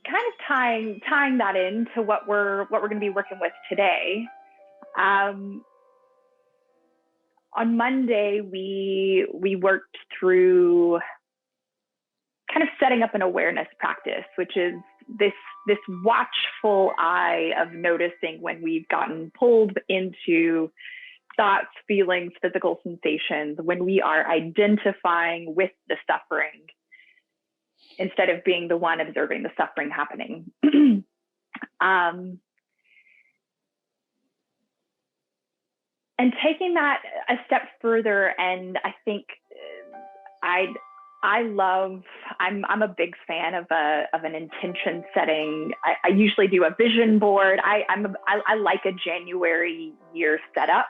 kind of tying that into what we're going to be working with today. On Monday, we worked through kind of setting up an awareness practice, which is this watchful eye of noticing when we've gotten pulled into thoughts, feelings, physical sensations, when we are identifying with the suffering instead of being the one observing the suffering happening. And taking that a step further, and I think I'm a big fan of an intention setting. I usually do a vision board. I like a January year setup.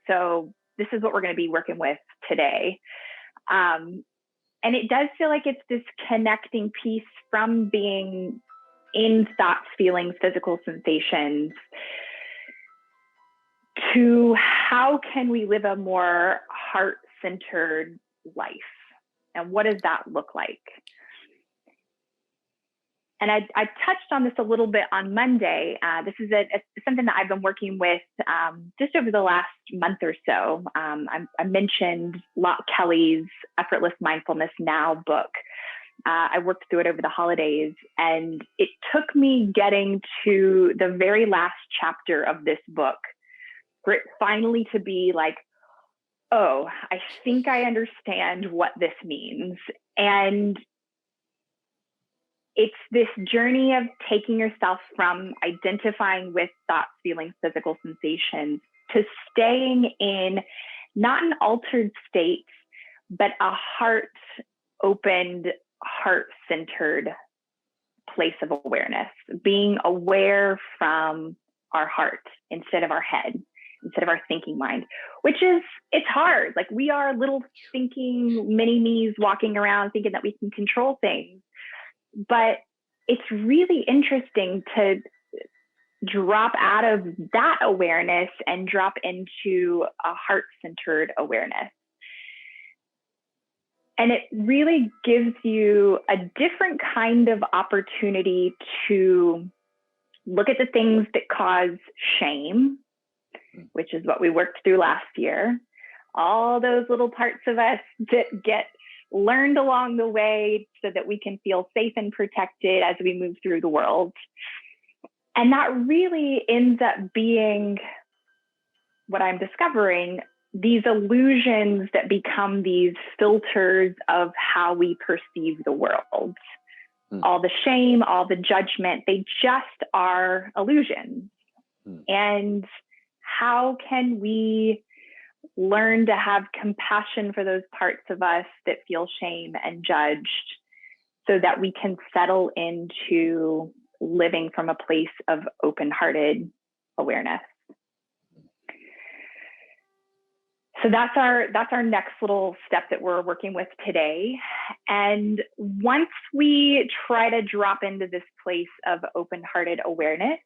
So this is what we're going to be working with today. And it does feel like it's this connecting piece from being in thoughts, feelings, physical sensations to how can we live a more heart-centered life? And what does that look like? And I touched on this a little bit on Monday. This is something that I've been working with just over the last month or so. I mentioned Loch Kelly's Effortless Mindfulness Now book. I worked through it over the holidays, and it took me getting to the very last chapter of this book for it finally to be like, oh, I think I understand what this means. And it's this journey of taking yourself from identifying with thoughts, feelings, physical sensations to staying in not an altered state, but a heart-opened, heart-centered place of awareness, being aware from our heart instead of our head, instead of our thinking mind, it's hard. Like, we are little thinking mini-me's walking around thinking that we can control things. But it's really interesting to drop out of that awareness and drop into a heart-centered awareness. And it really gives you a different kind of opportunity to look at the things that cause shame, which is what we worked through last year. All those little parts of us that get learned along the way so that we can feel safe and protected as we move through the world. And that really ends up being what I'm discovering, these illusions that become these filters of how we perceive the world. All the shame, all the judgment, they just are illusions. And how can we learn to have compassion for those parts of us that feel shame and judged so that we can settle into living from a place of open-hearted awareness? So that's our next little step that we're working with today. And once we try to drop into this place of open-hearted awareness,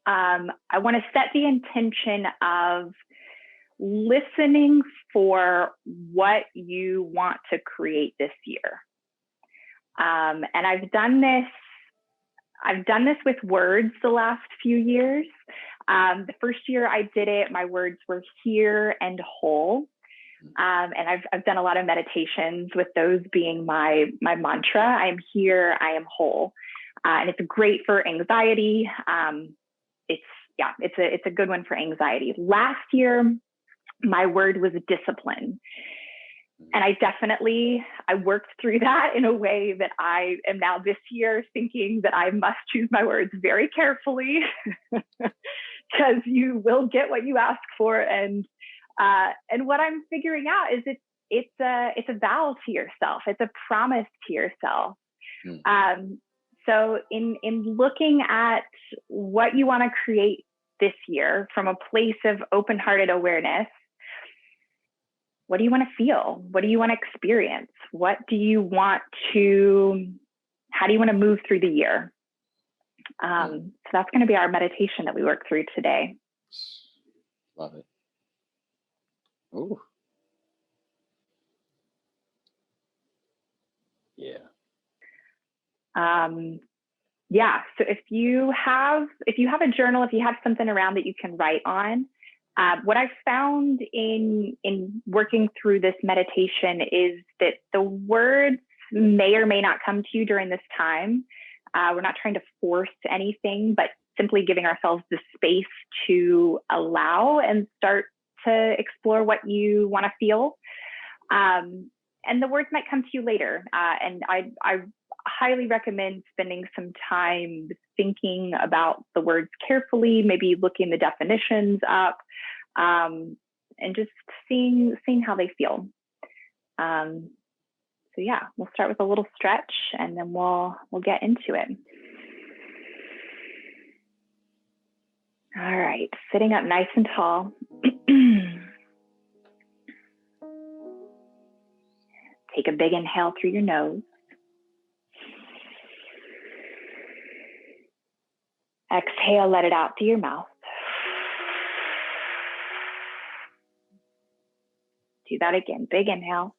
I want to set the intention of listening for what you want to create this year. And I've done this with words the last few years. The first year I did it, my words were here and whole. And I've done a lot of meditations with those being my mantra. I am here, I am whole. And it's great for anxiety. It's a good one for anxiety. Last year, my word was discipline. And I worked through that in a way that I am now this year thinking that I must choose my words very carefully because you will get what you ask for. And what I'm figuring out is it's a vow to yourself. It's a promise to yourself. So in looking at what you want to create this year from a place of open-hearted awareness, what do you want to feel? What do you want to experience? How do you want to move through the year? So that's going to be our meditation that we work through today. Love it. Ooh. Yeah. Yeah. So if you have a journal, if you have something around that you can write on, what I've found in working through this meditation is that the words may or may not come to you during this time. We're not trying to force anything, but simply giving ourselves the space to allow and start to explore what you want to feel. And the words might come to you later. And I highly recommend spending some time thinking about the words carefully, maybe looking the definitions up, and just seeing how they feel. So yeah, we'll start with a little stretch and then we'll get into it. All right, sitting up nice and tall. Take a big inhale through your nose. Exhale, let it out through your mouth. Do that again. Big inhale.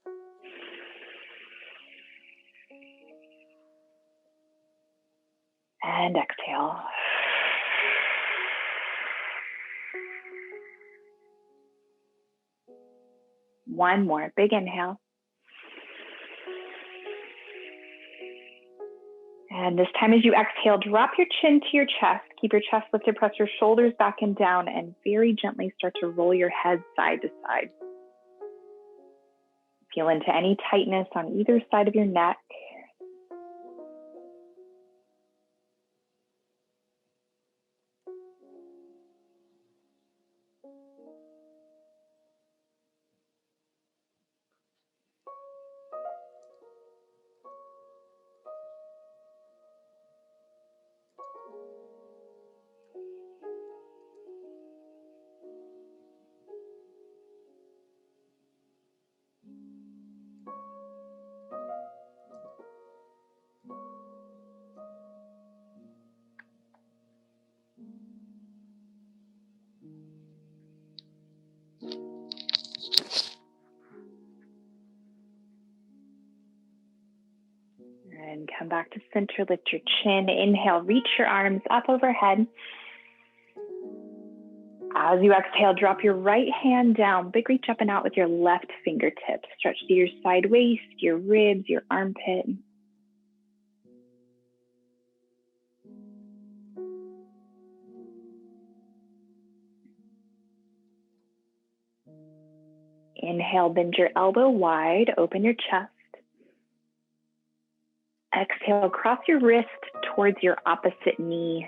And exhale. One more. Big inhale. And this time as you exhale, drop your chin to your chest. Keep your chest lifted, press your shoulders back and down, and very gently start to roll your head side to side. Feel into any tightness on either side of your neck. And come back to center, lift your chin. Inhale, reach your arms up overhead. As you exhale, drop your right hand down. Big reach up and out with your left fingertips. Stretch to your side waist, your ribs, your armpit. Inhale, bend your elbow wide, open your chest. Exhale, cross your wrist towards your opposite knee.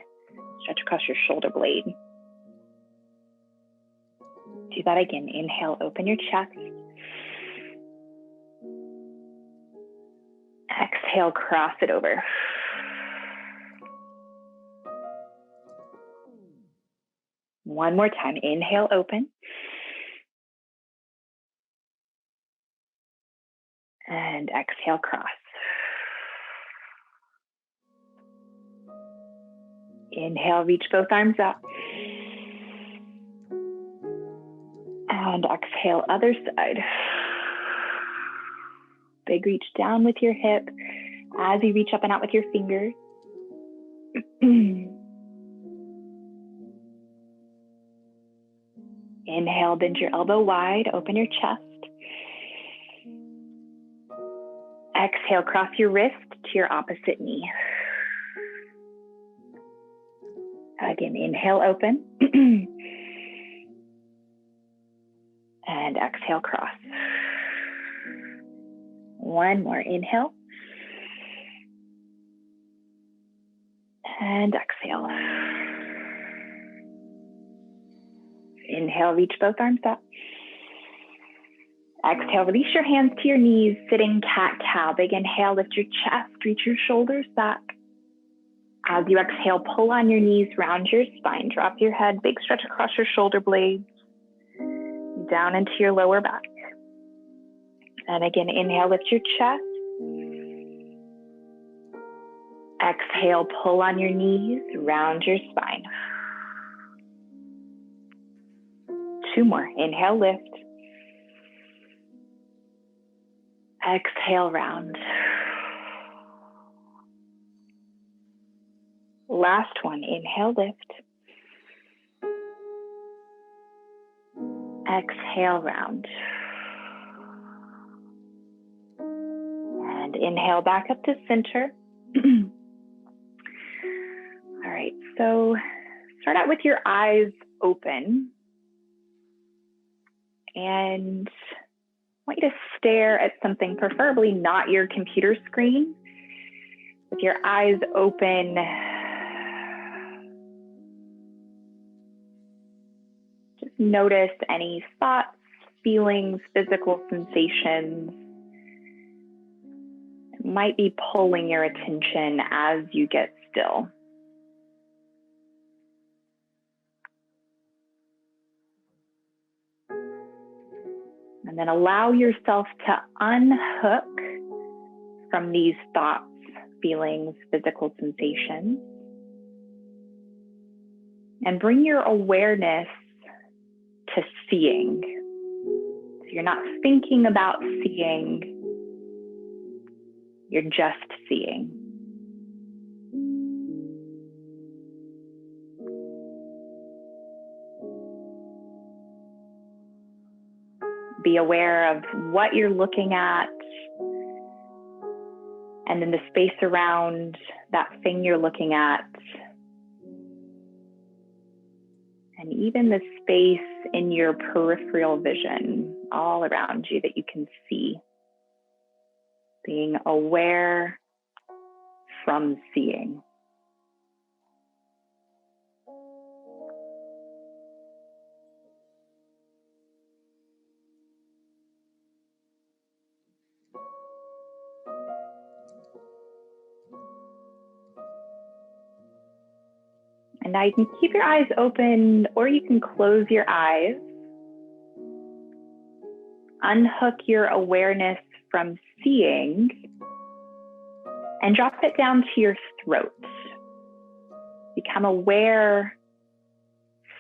Stretch across your shoulder blade. Do that again. Inhale, open your chest. Exhale, cross it over. One more time. Inhale, open. And exhale, cross. Inhale, reach both arms up. And exhale, other side. Big reach down with your hip as you reach up and out with your fingers. Inhale, bend your elbow wide, open your chest. Exhale, cross your wrist to your opposite knee. Again, inhale, open. And exhale, cross. One more, inhale. And exhale. Inhale, reach both arms up. Exhale, release your hands to your knees, sitting cat-cow. Big inhale, lift your chest, reach your shoulders back. As you exhale, pull on your knees, round your spine, drop your head, big stretch across your shoulder blades, down into your lower back. And again, inhale, lift your chest. Exhale, pull on your knees, round your spine. Two more. Inhale, lift. Exhale, round. Last one, inhale, lift. Exhale, round. And inhale back up to center. All right, so start out with your eyes open. And I want you to stare at something, preferably not your computer screen. With your eyes open, just notice any thoughts, feelings, physical sensations. It might be pulling your attention as you get still. And then allow yourself to unhook from these thoughts, feelings, physical sensations, and bring your awareness to seeing. So you're not thinking about seeing, you're just seeing. Be aware of what you're looking at, and then the space around that thing you're looking at, and even the space in your peripheral vision all around you that you can see. Being aware from seeing. And now you can keep your eyes open, or you can close your eyes. Unhook your awareness from seeing and drop it down to your throat. Become aware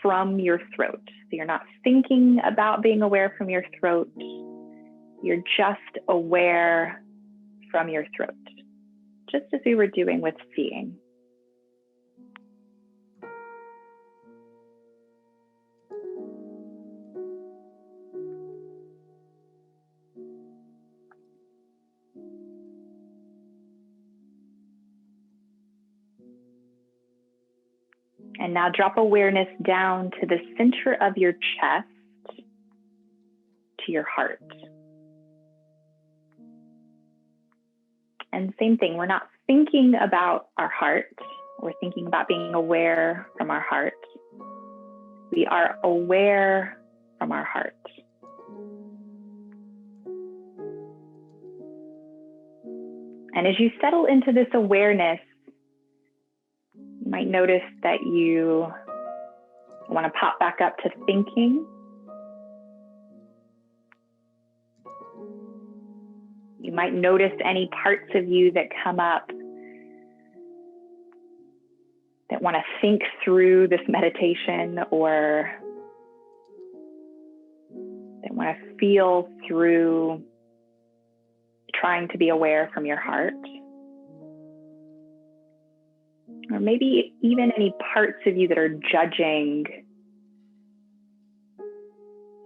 from your throat. So you're not thinking about being aware from your throat. You're just aware from your throat, just as we were doing with seeing. And now drop awareness down to the center of your chest, to your heart. And same thing, we're not thinking about our heart. We're thinking about being aware from our heart. We are aware from our heart. And as you settle into this awareness, you might notice that you want to pop back up to thinking. You might notice any parts of you that come up that want to think through this meditation, or that want to feel through trying to be aware from your heart. Or maybe even any parts of you that are judging,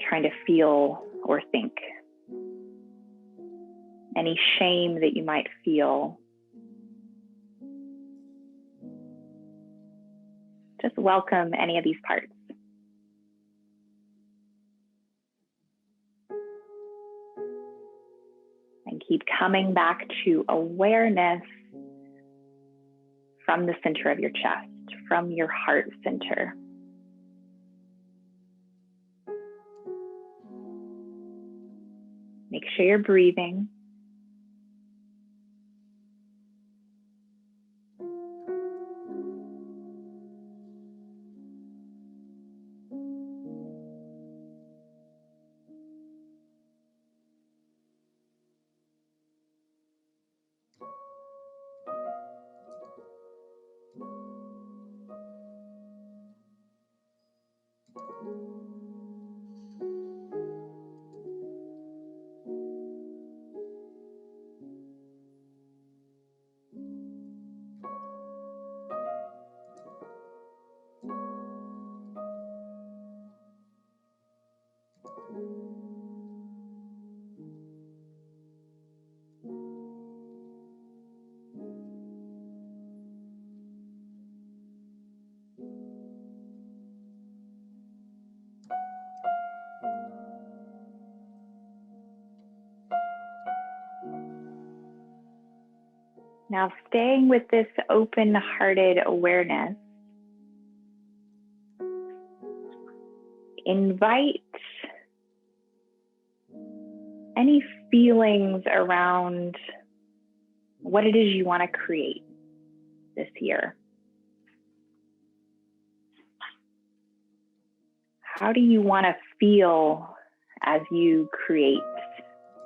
trying to feel or think. Any shame that you might feel. Just welcome any of these parts. And keep coming back to awareness from the center of your chest, from your heart center. Make sure you're breathing. Now, staying with this open-hearted awareness, invite any feelings around what it is you want to create this year. How do you want to feel as you create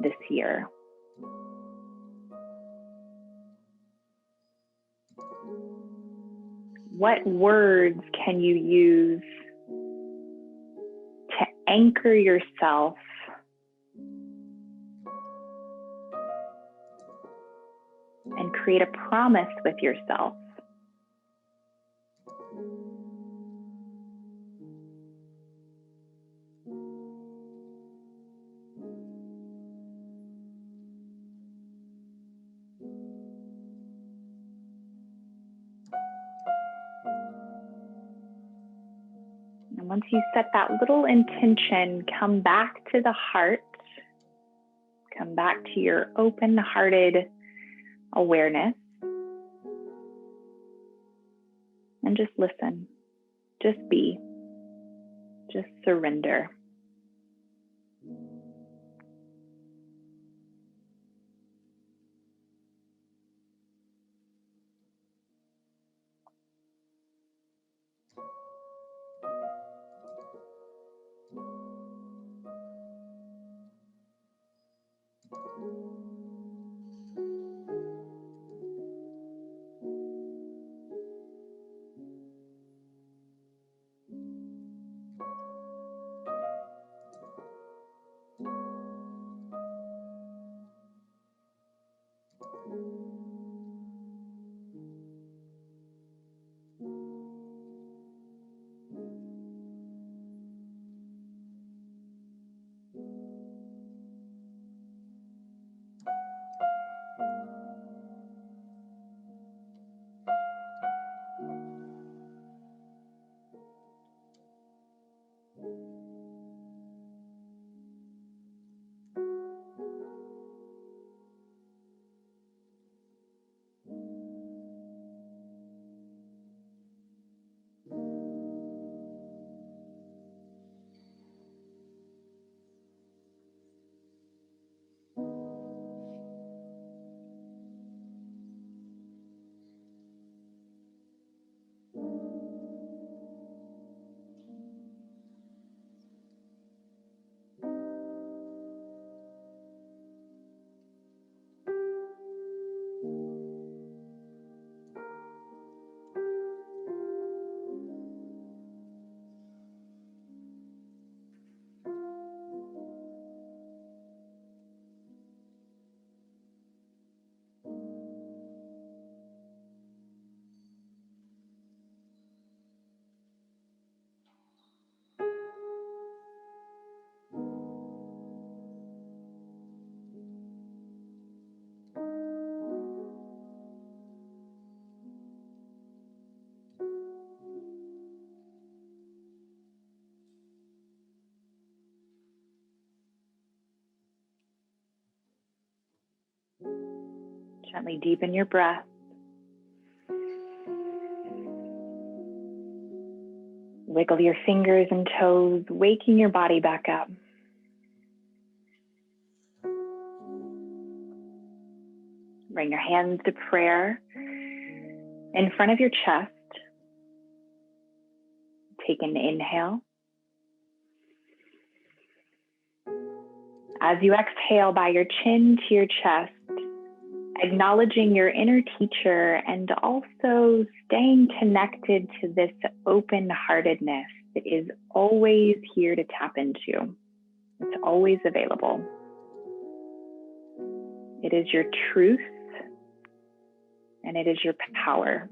this year? What words can you use to anchor yourself and create a promise with yourself? And once you set that little intention, come back to the heart, come back to your open-hearted awareness, and just listen, just be, just surrender. Gently deepen your breath. Wiggle your fingers and toes, waking your body back up. Bring your hands to prayer in front of your chest. Take an inhale. As you exhale, by your chin to your chest, acknowledging your inner teacher and also staying connected to this open-heartedness that is always here to tap into. It's always available. It is your truth and it is your power.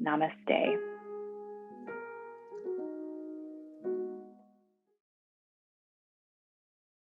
Namaste.